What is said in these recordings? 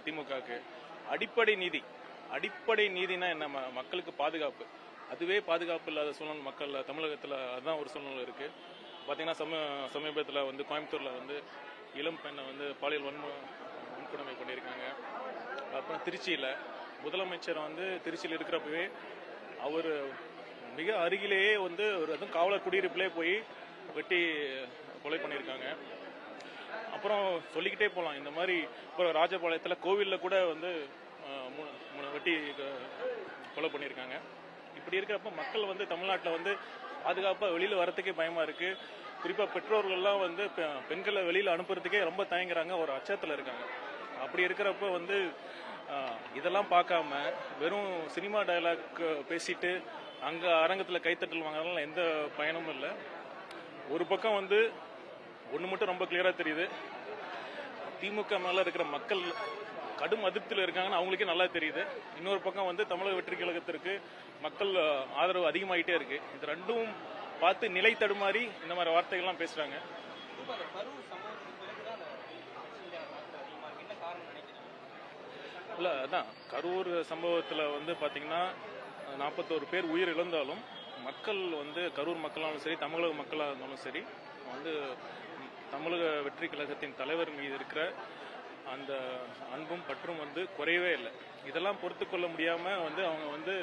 திமுகவுக்கு. அடிப்படை நீதினா என்ன? மக்களுக்கு பாதுகாப்பு. அதுவே பாதுகாப்பு இல்லாத சூழ்நிலை மக்கள் தமிழகத்தில் அதுதான் ஒரு சூழ்நிலை இருக்கு. பார்த்தீங்கன்னா சமீபத்தில் வந்து கோயம்புத்தூரில் வந்து இளம் பெண்ணை வந்து பாலியல் வன்கொடுமை பண்ணியிருக்காங்க. அப்புறம் திருச்சியில் முதலமைச்சர் வந்து திருச்சியில் இருக்கிறப்பவே அவர் மிக அருகிலேயே வந்து ஒரு அதுவும் காவலர் குடியிருப்பிலே போய் வெட்டி கொலை பண்ணியிருக்காங்க. அப்புறம் சொல்லிக்கிட்டே போகலாம். இந்த மாதிரி இப்போ ராஜபாளையத்தில் கோவிலில் கூட வந்து வெட்டி கொலை பண்ணியிருக்காங்க. இப்படி இருக்கிறப்ப மக்கள் வந்து தமிழ்நாட்டில் வந்து பாதுகாப்பாக வெளியில் வரத்துக்கே பயமாக இருக்கு. குறிப்பாக பெற்றோர்கள்லாம் வந்து பெண்களை வெளியில் அனுப்புறதுக்கே ரொம்ப தயங்குறாங்க, ஒரு அச்சத்தில் இருக்காங்க. அப்படி இருக்கிறப்ப வந்து இதெல்லாம் பார்க்காம வெறும் சினிமா டயலாக் பேசிட்டு அங்கே அரங்கத்தில் கைத்தட்டல் வாங்குறதுனால எந்த பயனும் இல்லை. ஒரு பக்கம் வந்து ஒன்று மட்டும் ரொம்ப கிளியராக தெரியுது, திமுக மேலே இருக்கிற மக்கள் கடும் அதிருப்தியில் இருக்காங்கன்னு அவங்களுக்கே நல்லா தெரியுது. இன்னொரு பக்கம் வந்து தமிழக வெற்றி கழகத்திற்கு மக்கள் ஆதரவு அதிகமாயிட்டே இருக்கு. இது ரெண்டும் பார்த்து நிலை தடுமாறி இந்த மாதிரி வார்த்தைகள்லாம் பேசுறாங்க. இல்ல, அதான் கரூர் சம்பவத்தில் வந்து பாத்தீங்கன்னா 41 பேர் உயிர் இழந்தாலும் மக்கள் வந்து கரூர் மக்களாலும் சரி தமிழக மக்களாக இருந்தாலும் சரி வந்து தமிழக வெற்றி கழகத்தின் தலைவர் மீது இருக்கிற அந்த அன்பும் பற்றும் வந்து குறையவே இல்லை. இதெல்லாம் பொறுத்து கொள்ள முடியாம வந்து அவங்க வந்து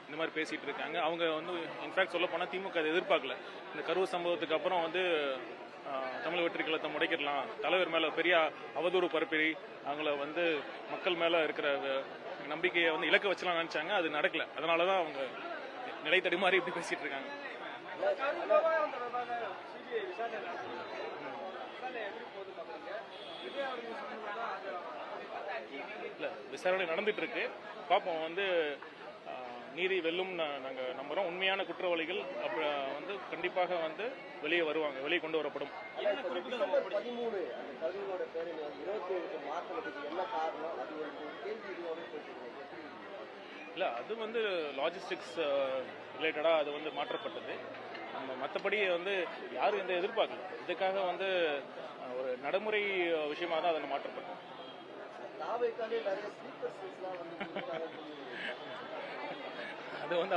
இந்த மாதிரி பேசிட்டு இருக்காங்க. அவங்க வந்து இன்ஃபேக்ட் சொல்ல போனா திமுக அதை எதிர்பார்க்கல. இந்த கரூர் சம்பவத்துக்கு அப்புறம் வந்து தமிழக வெற்றி கழகத்தை முடைக்கிடலாம், தலைவர் மேல பெரிய அவதூறு பரப்பி அவங்கள வந்து மக்கள் மேல இருக்கிற நம்பிக்கையை வந்து இலக்க வச்சலாம் நினைச்சாங்க. அது நடக்கல. அதனாலதான் அவங்க நிலை தடுமாறி இப்படி பேசிட்டு இருக்காங்க. இல்ல, விசாரணை நடந்துட்டு இருக்கு. பாப்போம். வந்து நீதி வெல்லும் நாங்க நம்புறோம். உண்மையான குற்றவாளிகள் வந்து கண்டிப்பாக வந்து வெளியே வருவாங்க, வெளியே கொண்டு வரப்படும். இல்ல, அது வந்து லாஜிஸ்டிக்ஸ் ரிலேட்டடா அது வந்து மாற்றப்பட்டது. நம்ம மற்றபடி வந்து யாரும் எந்த எதிர்பார்க்கல. இதுக்காக வந்து ஒரு நடைமுறை விஷயமா தான் அதில் மாற்றப்பட்டது. அது வந்து